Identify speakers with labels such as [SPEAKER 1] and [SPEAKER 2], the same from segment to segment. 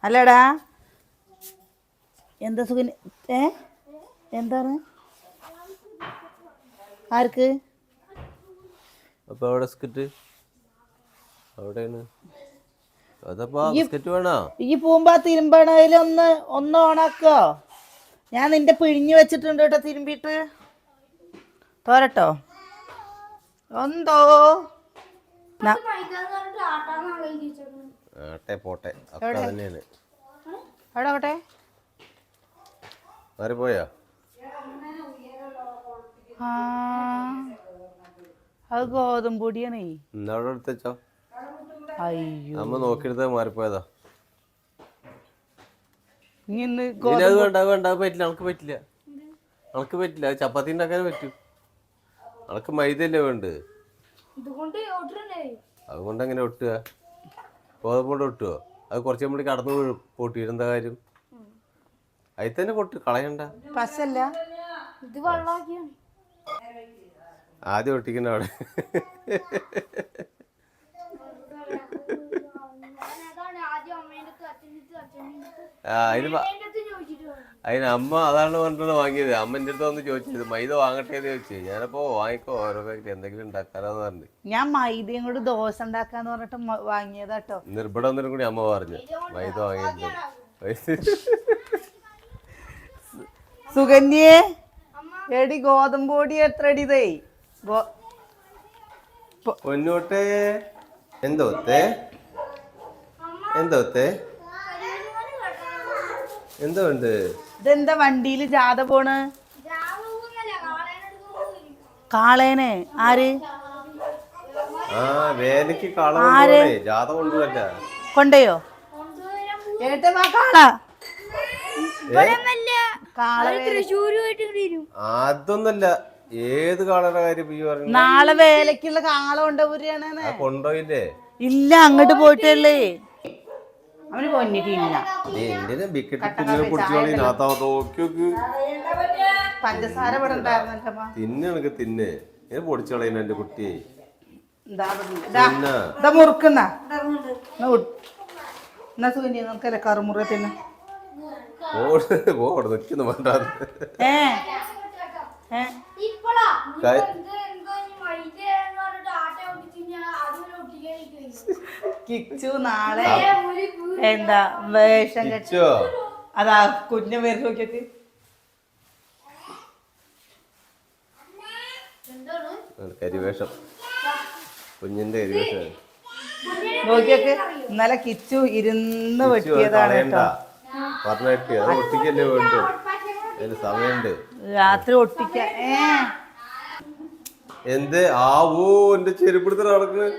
[SPEAKER 1] അല്ലടാ എന്താ സുഖ എന്താണ് ആർക്ക്
[SPEAKER 2] അപ്പൊ അവിടെ ബിസ്ക്കറ്റ് അവിടെയാണ് അതപ്പാ ബിസ്ക്കറ്റ് വേണോ?
[SPEAKER 1] ഈ പൂമ്പാ തിരുമ്പണതിൽ ഒന്ന് ഓണാക്കോ. ഞാൻ നിന്റെ പിഴിഞ്ഞ് വെച്ചിട്ടുണ്ട് കേട്ടോ തിരുമ്പിട്ട് തോരട്ടോ എന്തോ
[SPEAKER 2] ആട്ടെ പോട്ടെ ഒക്കെ തന്നെയാണ്.
[SPEAKER 1] അവിടെ ആവട്ടെ
[SPEAKER 2] മാറിപ്പോയാ
[SPEAKER 1] ആ അത് ഗോതമ്പ് പൊടിയാണേ.
[SPEAKER 2] അവിടെ എടുത്തോ.
[SPEAKER 1] അയ്യോ
[SPEAKER 2] അമ്മ നോക്കിയെടുത്ത മാറിപ്പോയതാ.
[SPEAKER 1] ഇന്ന്
[SPEAKER 2] അത് വേണ്ട വേണ്ട പറ്റില്ല. അനക്ക് പറ്റില്ല ചപ്പാത്തി ഉണ്ടാക്കാൻ പറ്റും. അനക്ക് മൈദല്ലേ വേണ്ടത്. അതുകൊണ്ട് എങ്ങനെ ഒട്ടുക? ഗോതമ്പ് കൊണ്ട് ഒട്ടുവോ? അത് കുറച്ച് നമ്മൾ കടന്നു വീഴും. പൊട്ടിയിട്ട് എന്താ കാര്യം? അതിൽ തന്നെ പൊട്ട് കളയണ്ട.
[SPEAKER 1] പശല്ല
[SPEAKER 2] ആദ്യം ഒട്ടിക്കണ അവിടെ. അതിന് അമ്മ അതാണ് പറഞ്ഞിട്ട് വാങ്ങിയത്. അമ്മ എൻ്റെ അടുത്ത് വന്ന് ചോദിച്ചത് മൈദ വാങ്ങട്ടെ എന്ന് ചോദിച്ചു. ഞാനപ്പോ വാങ്ങിക്കോ ഓരോ പാക്കറ്റ് എന്തെങ്കിലും ഉണ്ടാക്കാനാന്ന് പറഞ്ഞു.
[SPEAKER 1] ഞാൻ മൈദയും കൂടി ദോശ ഉണ്ടാക്കാന്ന് പറഞ്ഞിട്ട് വാങ്ങിയതാട്ടോ.
[SPEAKER 2] നിർബന്ധം ഒന്നിനും കൂടി അമ്മ പറഞ്ഞു മൈദ വാങ്ങിയത്.
[SPEAKER 1] സുകന്യേ എടി ഗോതമ്പ് പൊടി എത്ര അടി ഇതേ
[SPEAKER 2] പൊന്നോട്ടെ എന്തോത്തെ എന്തോത്തെ എന്തോ ഉണ്ട്.
[SPEAKER 1] ഇതെന്താ വണ്ടിയില് ജാഥ പോണ്? കാളേനെ ആര്
[SPEAKER 2] വേലക്ക് കാള ജാഥ കൊണ്ടുവല്ല
[SPEAKER 1] കൊണ്ടയോ ഏട്ടമാ കാള
[SPEAKER 2] അതൊന്നല്ല. ഏത് കാളയുടെ കാര്യം പറഞ്ഞു?
[SPEAKER 1] നാളെ വേലക്കുള്ള കാള കൊണ്ടുപോരാണ്.
[SPEAKER 2] കൊണ്ടോയില്ലേ?
[SPEAKER 1] ഇല്ല അങ്ങോട്ട് പോയിട്ടല്ലേ. അവന് പൊന്നിട്ടില്ല. പഞ്ചസാര ഇവിടെ ഉണ്ടായിരുന്നല്ലോ.
[SPEAKER 2] തിന്നണക്ക് തിന്ന് പൊടിച്ചു കളയുന്ന എന്റെ കുട്ടിയെ
[SPEAKER 1] മുറുക്കുന്ന എന്നാ സുഖന്യ നമുക്കല്ലേ കറുമുറ തിന്നെ
[SPEAKER 2] നിൽക്കുന്നു വേണ്ട.
[SPEAKER 1] കിച്ചു നാളെ എന്താ വേഷം കെട്ടോ അതാ കുഞ്ഞ പേര് നോക്കിയിട്ട്
[SPEAKER 2] കരിവേഷം കുഞ്ഞിന്റെ കരിവേഷം
[SPEAKER 1] നോക്കിയൊക്കെ. ഇന്നലെ കിച്ചു ഇരുന്ന് വെട്ടിയതാണ് കേട്ടോ.
[SPEAKER 2] പറഞ്ഞിട്ട് അത് ഒട്ടിക്കല്ലേ വേണ്ടു. അതിന് സമയമുണ്ട്
[SPEAKER 1] രാത്രി ഒട്ടിക്ക.
[SPEAKER 2] എന്ത് എന്റെ ചെരുപ്പെടുത്ത് നടക്കുന്നത്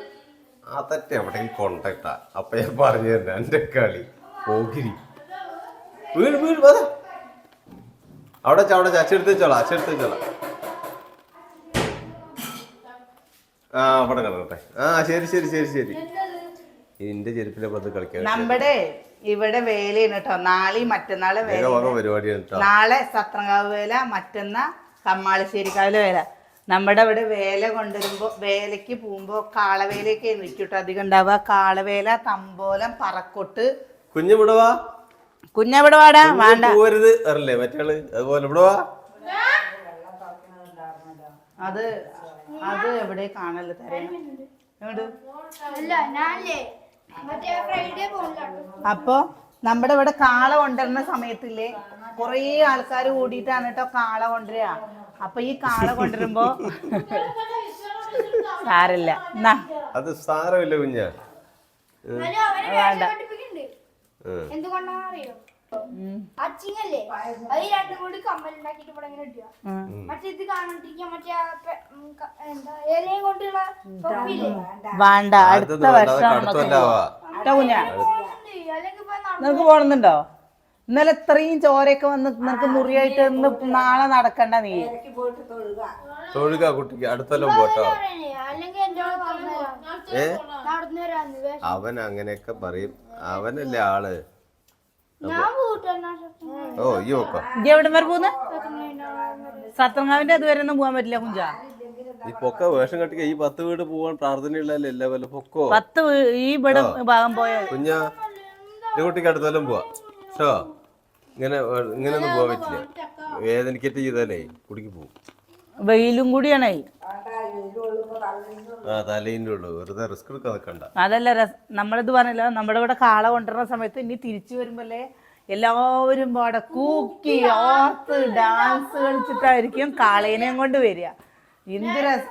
[SPEAKER 2] ആ തെറ്റ് എവിടെയും കൊണ്ടിട്ട. അപ്പൊ ഞാൻ പറഞ്ഞു തരാം എന്റെ കളി പോകിരി വീട് വീട് അതെ അവിടെ അച്ചെടുത്ത് വെച്ചോളാം. ആ അവിടെ കിടക്കട്ടെ. ശരി എന്റെ ചെരുപ്പിലെ പത്ത് കളിക്കാൻ
[SPEAKER 1] നമ്മുടെ ഇവിടെ വേലയാണ് കേട്ടോ. നാളെയും മറ്റന്നാളെ
[SPEAKER 2] പരിപാടിയാണ് കേട്ടോ.
[SPEAKER 1] നാളെ സത്രങ്കാവ് വേല, മറ്റന്നാ കമ്മാളശ്ശേരിക്കാവിലെ വേല. നമ്മുടെ ഇവിടെ വേല കൊണ്ടുവരുമ്പോ വേലക്ക് പോകുമ്പോ കാളവേലയൊക്കെ നിൽക്കട്ടോ അധികം ഉണ്ടാവുക. കാളവേല, തമ്പോലം, പറക്കൊട്ട്. കുഞ്ഞവിടെ വാടാ വേണ്ട
[SPEAKER 2] അറിയില്ലേ മറ്റേള് അതുപോലെ ഇവിടെ വാ.
[SPEAKER 1] അത് എവിടെ കാണല്ലോ തരേണ്ട. അപ്പൊ നമ്മുടെ ഇവിടെ കാള കൊണ്ടുവരുന്ന സമയത്തില്ലേ കൊറേ ആൾക്കാർ കൂടിയിട്ടാണ് കേട്ടോ കാള കൊണ്ടുവരിക. അപ്പൊ ഈ കാള കൊണ്ടുവരുമ്പോ സാരല്ല എന്നാ
[SPEAKER 2] അത് സാരമില്ല കുഞ്ഞ
[SPEAKER 1] വേണ്ട.
[SPEAKER 3] എന്തുകൊണ്ടാണെന്നറിയോ? അച്ചിങ്ങല്ലേ അത് രണ്ടും കൂടി കമ്മലുണ്ടാക്കിട്ട് ഇവിടെ ഇങ്ങനെ ഇടുക. മറ്റേ ഇത് കാണണ്ടിരിക്കാൻ മറ്റേ എന്താ ഏലയും കൊണ്ടുള്ള
[SPEAKER 1] വേണ്ട. അടുത്ത വർഷം കുഞ്ഞ നിനക്ക് പോണെന്നുണ്ടോ? ഇന്നലെ ഇത്രയും ചോരയൊക്കെ വന്ന് നിനക്ക് മുറിയായിട്ട് ഇന്ന് നാളെ നടക്കണ്ട. നീ
[SPEAKER 2] തൊഴുക കുട്ടിക്ക് അടുത്തെല്ലാം പോട്ടോ. അവൻ അങ്ങനെയൊക്കെ പറയും. അവനല്ലേ ആള്.
[SPEAKER 1] എവിടെ വരെ പോകുന്ന സത്രങ്ങാവിന്റെ അതുവരെ ഒന്നും പോകാൻ പറ്റില്ല കുഞ്ചാ.
[SPEAKER 2] ഈ പൊക്ക വേഷം കെട്ടിക്ക ഈ 10 വീട് പോവാൻ പ്രാർത്ഥനയുള്ളല്ലേ എല്ലാ പോലെ പൊക്കോ.
[SPEAKER 1] 10 ഈ ഇവിടെ ഭാഗം പോയ
[SPEAKER 2] കുഞ്ഞാ എന്റെ കുട്ടിക്ക് അടുത്തോളം പോവാ കേട്ടോ. ഇങ്ങനെയൊന്നും പോകാൻ പറ്റില്ല. വേദനിക്കറ്റ് ചെയ്താലേ കുടിക്ക് പോകും.
[SPEAKER 1] വെയിലും കൂടിയാണേ.
[SPEAKER 2] ആ തലേൻ്റെ ഉള്ളു, വെറുതെ റിസ്ക് എടുക്കാൻ നിൽക്കണ്ട.
[SPEAKER 1] അതല്ല നമ്മളിത് പറഞ്ഞല്ലോ, നമ്മുടെ ഇവിടെ കാള കൊണ്ടുവരുന്ന സമയത്ത് ഇനി തിരിച്ചു വരുമ്പോല്ലേ എല്ലാവരും പാടെ കൂക്കി ഓർത്ത് ഡാൻസ് കളിച്ചിട്ടായിരിക്കും കാളേനെയും കൊണ്ട് വരിക. എന്ത് രസം.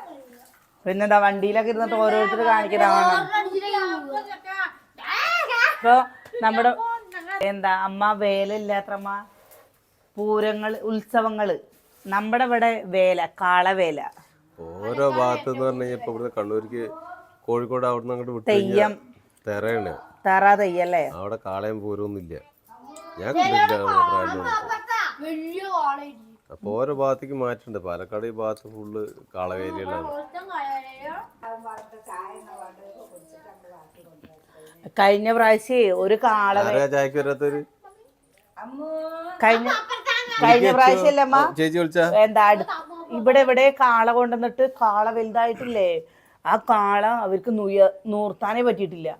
[SPEAKER 1] പിന്നെന്താ വണ്ടിയിലൊക്കെ ഇരുന്നിട്ട് ഓരോരുത്തർ കാണിക്കുന്നതാണ്. ഇപ്പൊ നമ്മുടെ എന്താ അമ്മ വേലയില്ലാത്തമ്മ പൂരങ്ങൾ ഉത്സവങ്ങള് നമ്മുടെ ഇവിടെ വേല കാളവേല.
[SPEAKER 2] ഓരോ ഭാഗത്ത് എന്ന് പറഞ്ഞു കഴിഞ്ഞാൽ ഇപ്പൊ ഇവിടുന്ന് കണ്ണൂർക്ക് കോഴിക്കോട് അവിടെ നിന്ന് അങ്ങോട്ട് വിട്ടു
[SPEAKER 1] തെയ്യം
[SPEAKER 2] തെറയാണ്.
[SPEAKER 1] തറ തെയ്യല്ലേ.
[SPEAKER 2] അവിടെ കാളയും പൂരമൊന്നുമില്ല. ഞാൻ കണ്ടില്ല. അപ്പൊ ഓരോ ഭാഗത്തേക്ക് മാറ്റുണ്ട്. പാലക്കാട് ഈ ഭാഗത്ത് ഫുള്ള് കാളവേലികളാണ്.
[SPEAKER 1] കഴിഞ്ഞ പ്രാവശ്യം ഒരു
[SPEAKER 2] ചായക്ക് വരാത്തൊരു
[SPEAKER 1] കഴിഞ്ഞ പ്രാവശ്യമല്ലമ്മ
[SPEAKER 2] ചേച്ചി വിളിച്ചാ
[SPEAKER 1] എന്താ ഇവിടെ കാള കൊണ്ടുവന്നിട്ട് കാള വലുതായിട്ടില്ലേ, ആ കാള അവർക്ക് നൂർത്താനേ പറ്റിയിട്ടില്ല.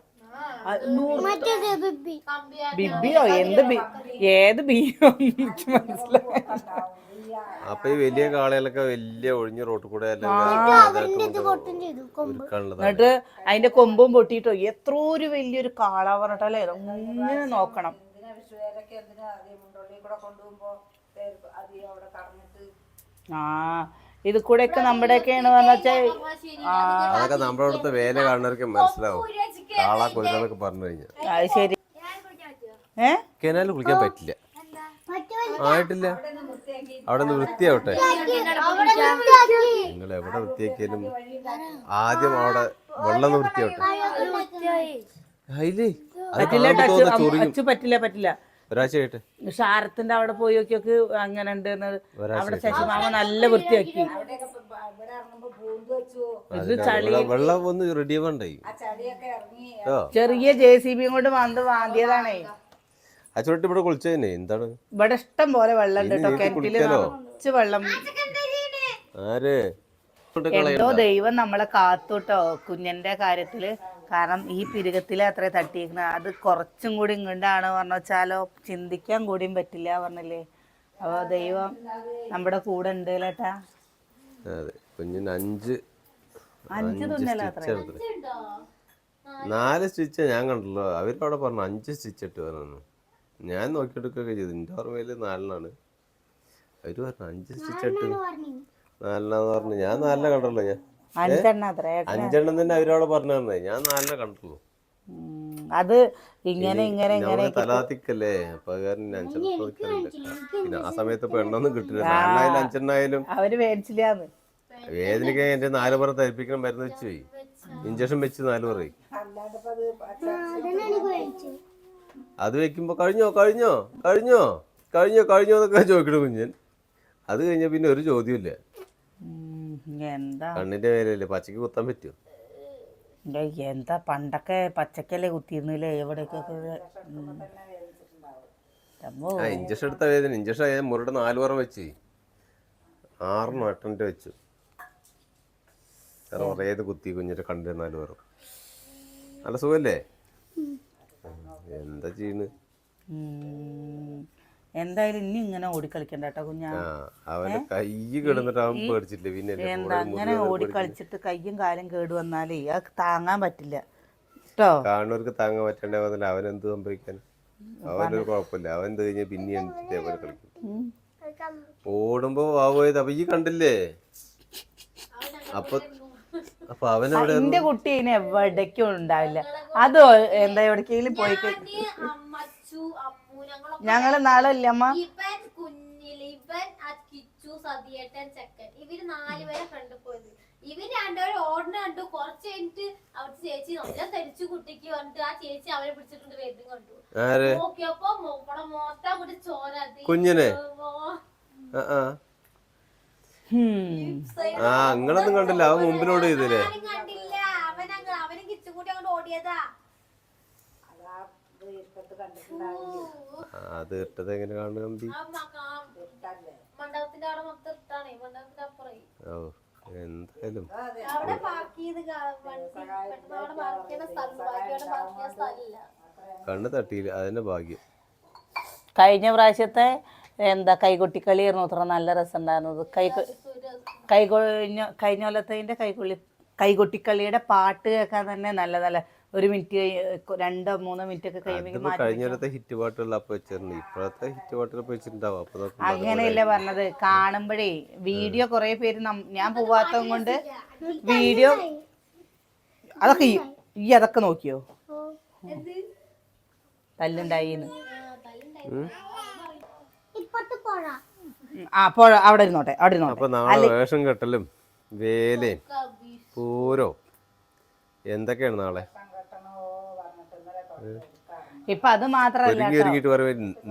[SPEAKER 1] ബിബിയോ ഏത് ബിയോ മനസ്സിലായി.
[SPEAKER 2] അപ്പൊ ഈ വലിയ കാളകളൊക്കെ വലിയ ഒഴിഞ്ഞ റോട്ടിൽ കൂടെ
[SPEAKER 1] എന്നിട്ട് അതിന്റെ കൊമ്പും പൊട്ടിയിട്ടോ എത്ര ഒരു വലിയൊരു കാള പറഞ്ഞിട്ടല്ലേ ഇങ്ങനെ നോക്കണം. ആ ഇത് കൂടെ ഒക്കെ നമ്മുടെ ഒക്കെയാണ് പറഞ്ഞാൽ
[SPEAKER 2] അതൊക്കെ നമ്മുടെ അവിടുത്തെ വേല കാണുന്നവർക്ക് മനസ്സിലാവും. കാള കൊല്ലൊക്കെ പറഞ്ഞു കഴിഞ്ഞാൽ
[SPEAKER 1] അത് ശരി.
[SPEAKER 2] കനാലിൽ കുളിക്കാൻ പറ്റില്ല, ആയിട്ടില്ല. അവിടെ നിന്ന് വൃത്തിയാവട്ടെ. നിങ്ങൾ എവിടെ വൃത്തിയാക്കിയാലും ആദ്യം അവിടെ വെള്ളം വൃത്തിയാവട്ടെ.
[SPEAKER 1] പറ്റില്ല
[SPEAKER 2] ഒരാഴ്ചയായിട്ട്
[SPEAKER 1] ഷാരത്തിന്റെ അവിടെ പോയി നോക്കിയൊക്കെ അങ്ങനെ ഉണ്ട്. അവിടെ ശശിമാമ നല്ല വൃത്തിയാക്കി.
[SPEAKER 2] വെള്ളം ഒന്ന് റെഡി ആവണ്ടായി.
[SPEAKER 1] ചെറിയ JCB കൊണ്ട് വന്ന് വാന്തിയതാണേ.
[SPEAKER 2] അച്ചോട്ട് ഇവിടെ കുളിച്ചതന്നെ. എന്താണ്
[SPEAKER 1] ഇവിടെ ഇഷ്ടം പോലെ വെള്ളം ഉണ്ട് കേട്ടോ. കിണറ്റില് നിറച്ച് വെള്ളം. എന്തോ ദൈവം നമ്മളെ കാത്തുട്ടോ കുഞ്ഞന്റെ കാര്യത്തില്. കാരണം ഈ പിരുകത്തിലെ അത്ര തട്ടിയിരിക്കണ അത് കുറച്ചും കൂടി ഇങ്ങോട്ടാണ് പറഞ്ഞു വെച്ചാലോ ചിന്തിക്കാൻ കൂടിയും പറ്റില്ല പറഞ്ഞില്ലേ. അപ്പൊ ദൈവം നമ്മുടെ കൂടെ ഉണ്ട് കേട്ടാ.
[SPEAKER 2] കുഞ്ഞിന് 5
[SPEAKER 1] തുന്നല അത്ര
[SPEAKER 2] 4 സ്റ്റിച്ച് ഞാൻ കണ്ടല്ലോ. അവരവിടെ പറഞ്ഞു 5 സ്റ്റിച്ച് ഇട്ട് പറഞ്ഞു. ഞാൻ നോക്കിയെടുക്കുകയൊക്കെ ചെയ്തു. എൻ്റെ ഓർമ്മയില് 4 അവര് പറഞ്ഞു 5 സ്റ്റിച്ച് ഇട്ട് 4 പറഞ്ഞു. ഞാൻ 4 കണ്ടല്ലോ. ഞാൻ 5 തന്നെ അവരവിടെ പറഞ്ഞു തന്നെ. ഞാൻ 4 കണ്ടുള്ളൂ.
[SPEAKER 1] അത് ഇങ്ങനെ
[SPEAKER 2] തലാത്തിക്കല്ലേ. അപ്പൊ ഞാൻ പിന്നെ ആ സമയത്ത് ഇപ്പൊ എണ്ണൊന്നും കിട്ടില്ല. 4 5
[SPEAKER 1] അവര് മേടിച്ചില്ലാന്ന്.
[SPEAKER 2] വേദനയ്ക്ക് എന്റെ 4 പുറം തരിപ്പിക്കണം മരുന്ന് വെച്ച് പോയി. ഇഞ്ചക്ഷൻ വെച്ച് 4 പറയും. അത് വെക്കുമ്പോ കഴിഞ്ഞോ എന്നൊക്കെ ചോദിക്കണം കുഞ്ഞൻ. അത് കഴിഞ്ഞ പിന്നെ ഒരു ചോദ്യമില്ല. കണ്ണിന്റെ മേലല്ലേ പച്ചക്ക് കുത്താൻ പറ്റുമോ?
[SPEAKER 1] എന്താ പണ്ടൊക്കെ പച്ചക്കല്ലേ കുത്തിയിരുന്നില്ലേ എവിടേക്കൊക്കെ.
[SPEAKER 2] ഇഞ്ചക്ഷൻ എടുത്ത വേദന. ഇഞ്ചക്ഷൻ മുരുടെ 4 പുറം വെച്ച് 6 8 വെച്ചു. ഏത് കുത്തി കുഞ്ഞിന്റെ കണ്ണിന്റെ 4 പുറം. നല്ല സുഖല്ലേ? എന്താ ചെയ്യണ്?
[SPEAKER 1] എന്തായാലും ഇനി ഇങ്ങനെ ഓടിക്കളിക്കണ്ട കേട്ടോ കുഞ്ഞാ.
[SPEAKER 2] അവന്റെ കൈ കിടന്നിട്ട് അവൻ പേടിച്ചില്ലേ. പിന്നെ
[SPEAKER 1] എന്താ അങ്ങനെ ഓടിക്കളിച്ചിട്ട് കയ്യും കാലും കേട് വന്നാലേ അത് താങ്ങാൻ പറ്റില്ല കേട്ടോ.
[SPEAKER 2] കാണുന്നവർക്ക് താങ്ങാൻ പറ്റേണ്ട അവൻ എന്ത് സംഭവിക്കാൻ? അവനൊരു കുഴപ്പമില്ല. അവൻ എന്ത് കഴിഞ്ഞാൽ പിന്നെ ഇതേപോലെ കളിക്കും. ഓടുമ്പോ പോയത് അപ്പൊ ഈ കണ്ടില്ലേ. അപ്പൊ അവനവിടെ
[SPEAKER 1] എന്റെ കുട്ടി ഇനി എവിടേക്കും ഉണ്ടാവില്ല. അത് എന്താ എവിടേക്കെങ്കിലും പോയി ഞങ്ങള് നാളെ ഇല്ല അമ്മ
[SPEAKER 4] ഇവര് 4 പേരെ ഫ്രണ്ട് പോയത്. ഇവര് 2 പേരും ഓടുന്ന കണ്ടു. കുറച്ച് കഴിഞ്ഞിട്ട് അവിടെ ചേച്ചി നല്ല തരിച്ചു കുട്ടിക്ക് വന്നിട്ട് ആ ചേച്ചി അവരെ പിടിച്ചിട്ടുണ്ട് വേദന കണ്ടു. നോക്കിയപ്പോ മൊത്തം കൂടി ചോരാതി
[SPEAKER 2] കുഞ്ഞിനെ. നിങ്ങളൊന്നും കണ്ടില്ല. അവൻ മുമ്പിലോട് ചെയ്തില്ലേ?
[SPEAKER 4] കണ്ടില്ല. അവനും കിച്ചും കൂടി അങ്ങോട്ട് ഓടിയതാ.
[SPEAKER 2] അത് ഇട്ടത് എങ്ങനെ കാണുന്നു കമ്പി?
[SPEAKER 4] മണ്ഡപത്തിന്റെ അവിടെ മൊത്തം ഇട്ടാണേ. മണ്ഡപത്തിന്റെ അപ്പുറം
[SPEAKER 2] എന്തായാലും
[SPEAKER 4] അവിടെ പാർക്ക് ചെയ്ത് പെട്ടെന്ന് അവിടെ പാർക്ക് ചെയ്യുന്ന സ്ഥലമില്ല.
[SPEAKER 2] കണ്ണ് തട്ടിയില്ല, അതിന്റെ ഭാഗ്യം.
[SPEAKER 1] കഴിഞ്ഞ പ്രാവശ്യത്തെ എന്താ കൈകൊട്ടിക്കളിയായിരുന്നു അത്ര നല്ല രസമുണ്ടായിരുന്നത്. കഴിഞ്ഞ കൊല്ലത്തതിൻ്റെ കൈകൊട്ടിക്കളിയുടെ പാട്ട് കേൾക്കാൻ തന്നെ നല്ല നല്ല 1 മിനിറ്റ് 2-3 മിനിറ്റ് ഒക്കെ കഴിയുമ്പോൾ
[SPEAKER 2] കഴിഞ്ഞ ഹിറ്റ് പാട്ടുകൾ അപ്പൊ വെച്ചിരുന്നു. ഇപ്പോഴത്തെ ഹിറ്റ് പാട്ടുകൾ വെച്ചിട്ടുണ്ടാവും. അപ്പൊ
[SPEAKER 1] അങ്ങനെയല്ലേ പറഞ്ഞത്. കാണുമ്പോഴേ വീഡിയോ കുറെ പേര് ഞാൻ പോവാത്തത് കൊണ്ട് വീഡിയോ അതൊക്കെ ഈ അതൊക്കെ നോക്കിയോ തല്ലുണ്ടായിന്ന്. ആ പുഴ അവിടെ ഇരുന്നോട്ടെ, അവിടെ ഇരുന്നോട്ടെ.
[SPEAKER 2] അപ്പൊ നാളെ വേഷം കെട്ടലും വേലയും പൂരോ എന്തൊക്കെയാണ് നാളെ.
[SPEAKER 1] ഇപ്പൊ അത് മാത്രല്ല,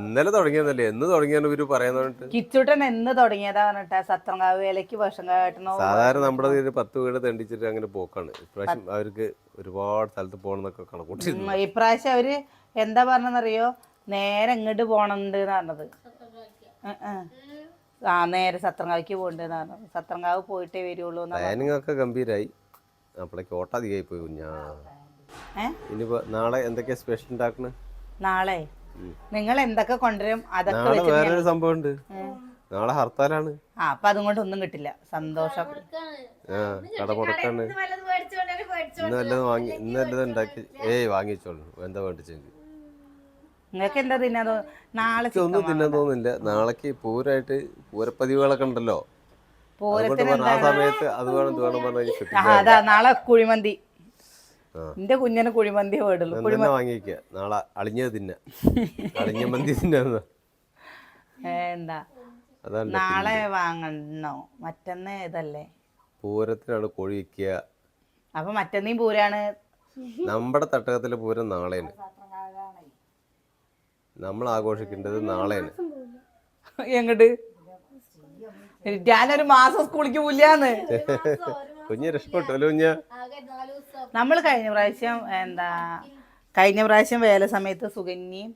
[SPEAKER 2] ഇന്നലെ തുടങ്ങിയതല്ലേ, എന്ന് തുടങ്ങിയാണ് ഇവര് പറയുന്നത്.
[SPEAKER 1] കിച്ചൂട്ടൻ എന്ന് തുടങ്ങിയതാ പറഞ്ഞിട്ടാ സത്രങ്കാവ് വേലയ്ക്ക് വേഷം കെട്ടണോ.
[SPEAKER 2] സാധാരണ നമ്മുടെ 10 വീട് തെണ്ടിച്ചിട്ട് അങ്ങനെ പോക്കാണ്. ഇപ്രാവശ്യം അവർക്ക് ഒരുപാട് സ്ഥലത്ത് പോകണമെന്നൊക്കെ കണക്കൂട്ടിരുന്നു.
[SPEAKER 1] ഇപ്രാവശ്യം അവര് എന്താ പറഞ്ഞറിയോ, നേരെ ഇങ്ങോട്ട് പോണുണ്ട് പറഞ്ഞത്. ആ നേരെ സത്രങ്കാവിക്ക് പോകണ്ടെന്ന് പറഞ്ഞത്. സത്രങ്കാവ് പോയിട്ടേ വരുള്ളൂ.
[SPEAKER 2] പ്ലാനിങ്ങൊക്കെ ഗംഭീരായി. അപ്പോഴേക്ക് ഓട്ടാധികമായി പോയി കുഞ്ഞാ. ഇനിയിപ്പോ നാളെ എന്തൊക്കെയാ സ്പെഷ്യൽ ഉണ്ടാക്കണേ?
[SPEAKER 1] നാളെ നിങ്ങൾ എന്തൊക്കെ കൊണ്ടുവരും അതൊക്കെ.
[SPEAKER 2] വേറൊരു സംഭവം ഉണ്ട്, നാളെ ഹർത്താലാണ്.
[SPEAKER 1] അപ്പൊ അതും കൊണ്ട് ഒന്നും കിട്ടില്ല. സന്തോഷം.
[SPEAKER 2] കട മുടക്കാണ്. ഇന്ന് വല്ലതും ഉണ്ടാക്കി വാങ്ങിച്ചോളൂ എന്താ വേണ്ടിച്ചെങ്കിൽ.
[SPEAKER 1] നിങ്ങൾക്ക് എന്താ തിന്നാ നാളെ?
[SPEAKER 2] ഒന്നും തിന്നാൻ തോന്നുന്നില്ല. നാളേക്ക് പൂരമായിട്ട് പൂരപ്പതിവുകളൊക്കെ ഉണ്ടല്ലോ. ആ സമയത്ത് അത് വേണം ഇത് വേണം പറഞ്ഞാൽ
[SPEAKER 1] അതാ നാളെ കുഴിമന്തി. എന്റെ കുഞ്ഞിന് കുഴിമന്തി വേടുള്ളൂ.
[SPEAKER 2] വാങ്ങിക്ക നാളെ അളിഞ്ഞത് തിന്ന അളിഞ്ഞ മന്തി തിന്ന.
[SPEAKER 1] എന്താ നാളെ വാങ്ങണോ? മറ്റന്ന് ഇതല്ലേ
[SPEAKER 2] പൂരത്തിനാണ് കോഴി വയ്ക്കുക.
[SPEAKER 1] അപ്പൊ മറ്റന്നീ പൂരാണ്.
[SPEAKER 2] നമ്മുടെ തട്ടകത്തിലെ പൂരം നാളെയാണ്. നമ്മൾ ആഘോഷിക്കേണ്ടത് നാളെയാണ്.
[SPEAKER 1] എങ്ങട് ഞാനൊരു മാസം സ്കൂളിക്ക് പോയില്ലാന്ന്.
[SPEAKER 2] കുഞ്ഞ് രക്ഷപ്പെട്ടല്ലോ കുഞ്ഞ.
[SPEAKER 1] നമ്മൾ കഴിഞ്ഞ പ്രാവശ്യം വേല സമയത്ത് സുകന്യയും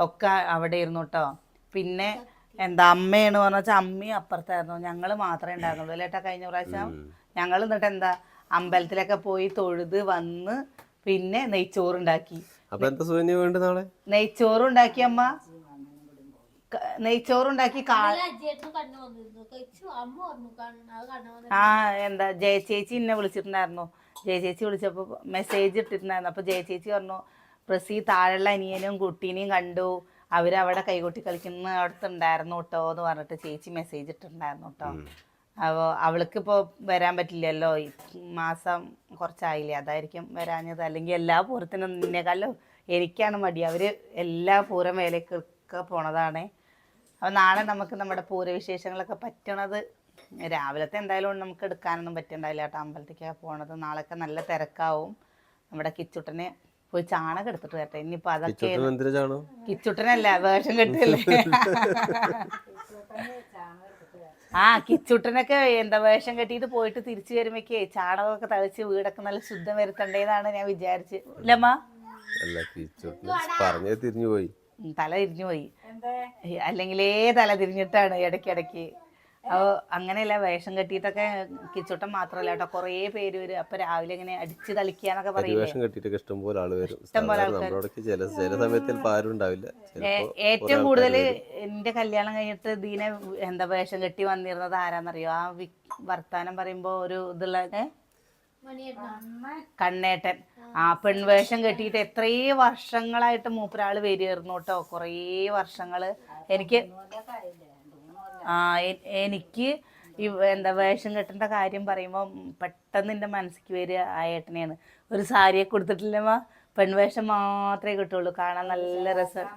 [SPEAKER 1] ഒക്കെ അവിടെ ഇരുന്നു കേട്ടോ. പിന്നെ അമ്മയാണ് പറഞ്ഞാൽ അമ്മയും അപ്പുറത്തായിരുന്നു. ഞങ്ങൾ മാത്രമേ ഉണ്ടായിരുന്നുള്ളൂ അല്ലേട്ടാ കഴിഞ്ഞ പ്രാവശ്യം. ഞങ്ങൾ എന്നിട്ട് അമ്പലത്തിലൊക്കെ പോയി തൊഴുത് വന്ന് പിന്നെ നെയ്ച്ചോറുണ്ടാക്കി. നെയ്ച്ചോറുണ്ടാക്കി അമ്മ. നെയ്ച്ചോറുണ്ടാക്കി ജയചേച്ചി എന്നെ വിളിച്ചിട്ടുണ്ടായിരുന്നു. ജയചേച്ചി വിളിച്ചപ്പോ മെസ്സേജ് ഇട്ടിട്ടുണ്ടായിരുന്നു. അപ്പൊ ജയചേച്ചി പറഞ്ഞു, പ്രസി താഴെയുള്ള അനിയനും കുട്ടീനെയും കണ്ടു, അവരവിടെ കൈകൊട്ടി കളിക്കുന്ന അടുത്തുണ്ടായിരുന്നു കേട്ടോ എന്ന് പറഞ്ഞിട്ട് ചേച്ചി മെസ്സേജ് ഇട്ടിട്ടുണ്ടായിരുന്നു കേട്ടോ. അപ്പോൾ അവൾക്കിപ്പോൾ വരാൻ പറ്റില്ലല്ലോ, മാസം കുറച്ചായില്ലേ, അതായിരിക്കും വരാഞ്ഞത്. അല്ലെങ്കിൽ എല്ലാ പൂരത്തിനും നിന്നേക്കാളും എനിക്കാണ് മടി. അവർ എല്ലാ പൂരം വേലക്കൊക്കെ പോണതാണ്. അപ്പോൾ നാളെ നമുക്ക് നമ്മുടെ പൂരവിശേഷങ്ങളൊക്കെ പറ്റണത് രാവിലത്തെ എന്തായാലും നമുക്ക് എടുക്കാനൊന്നും പറ്റുണ്ടാവില്ല കേട്ടോ. അമ്പലത്തേക്കൊക്കെ പോണത് നാളെയൊക്കെ നല്ല തിരക്കാവും. നമ്മുടെ കിച്ചുട്ടന് പോയി ചാണകം എടുത്തിട്ട് വരട്ടെ. ഇനിയിപ്പോൾ അതൊക്കെ കിച്ചുട്ടനല്ല, വേഷം കെട്ടല്ലേ. കിച്ചുട്ടനൊക്കെ വേഷം കെട്ടിയിട്ട് പോയിട്ട് തിരിച്ചു വരുമ്പോഴേക്കേ ചാണകമൊക്കെ തളിച്ച് വീടൊക്കെ നല്ല ശുദ്ധം വരുത്തണ്ടേന്നാണ് ഞാൻ വിചാരിച്ച്. ഇല്ലമ്മ തല തിരിഞ്ഞു പോയി. അല്ലെങ്കിലേ തല തിരിഞ്ഞിട്ടാണ് ഇടയ്ക്കിടയ്ക്ക്. അപ്പോൾ അങ്ങനെയല്ല, വേഷം കെട്ടിയിട്ടൊക്കെ കിച്ചുട്ടൻ മാത്രമല്ല കേട്ടോ, കുറേ പേര് വരും. അപ്പൊ രാവിലെ ഇങ്ങനെ അടിച്ച് കളിക്കാന്നൊക്കെ പറയില്ലേ,
[SPEAKER 2] ഇഷ്ടംപോലെ ആൾക്കാർ.
[SPEAKER 1] ഏറ്റവും കൂടുതൽ എന്റെ കല്യാണം കഴിഞ്ഞിട്ട് ദീനെ വേഷം കെട്ടി വന്നിരുന്നത് ആരാന്നറിയോ? ആ വർത്താനം പറയുമ്പോ ഒരു ഇതുള്ള കണ്ണേട്ടൻ. പെൺവേഷം കെട്ടിയിട്ട് എത്രയോ വർഷങ്ങളായിട്ട് മൂപ്പരാള് വരുമായിരുന്നു കേട്ടോ. കുറേ വർഷങ്ങള്. എനിക്ക് വേഷം കെട്ടേണ്ട കാര്യം പറയുമ്പോൾ പെട്ടെന്ന് എൻ്റെ മനസ്സിലേക്ക് വരിക ആ ഏട്ടനെയാണ്. ഒരു സാരിയൊക്കെ കൊടുത്തിട്ടില്ലമ്മ, പെൺവേഷം മാത്രമേ കിട്ടുള്ളൂ. കാണാൻ നല്ല രസം.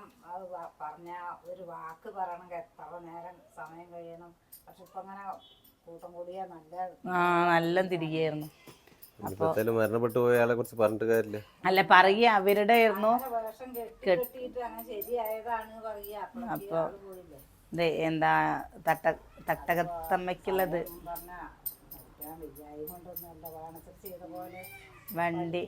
[SPEAKER 5] പറഞ്ഞ ഒരു വാക്ക് പറയണമെങ്കിൽ എത്ര നേരം സമയം കഴിയണം. പക്ഷെ ഇപ്പൊ അങ്ങനെ കൂട്ടം കൂടിയാ
[SPEAKER 1] നല്ല തിരികെയായിരുന്നു.
[SPEAKER 2] മരണപ്പെട്ടു പോയ ആളെ കുറിച്ച് പറഞ്ഞിട്ട് കാര്യമില്ല.
[SPEAKER 1] അല്ല പറയുക അവരുടെ ആയിരുന്നു. അപ്പൊ എന്താ തട്ടകത്തമ്മയ്ക്കുള്ളത് വണ്ടി.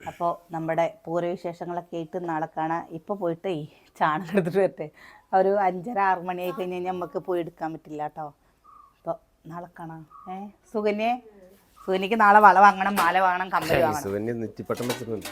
[SPEAKER 1] അപ്പോൾ നമ്മുടെ പൂരവിശേഷങ്ങളൊക്കെ ആയിട്ട് നാളെ കാണാം. ഇപ്പോൾ പോയിട്ട് ചാണകം എടുത്തിട്ട് വരട്ടെ. ഒരു 5:30-6 മണിയായി കഴിഞ്ഞ് കഴിഞ്ഞാൽ നമുക്ക് പോയി എടുക്കാൻ പറ്റില്ല കേട്ടോ. അപ്പോൾ നാളെ കാണാം. സുകന്യെ സുനിക്ക് നാളെ വള വാങ്ങണം, മാല വാങ്ങണം, കമ്മൽ വാങ്ങണം.
[SPEAKER 2] സുവന്യ നെറ്റിപ്പട്ടം വെച്ചിട്ടുണ്ട്.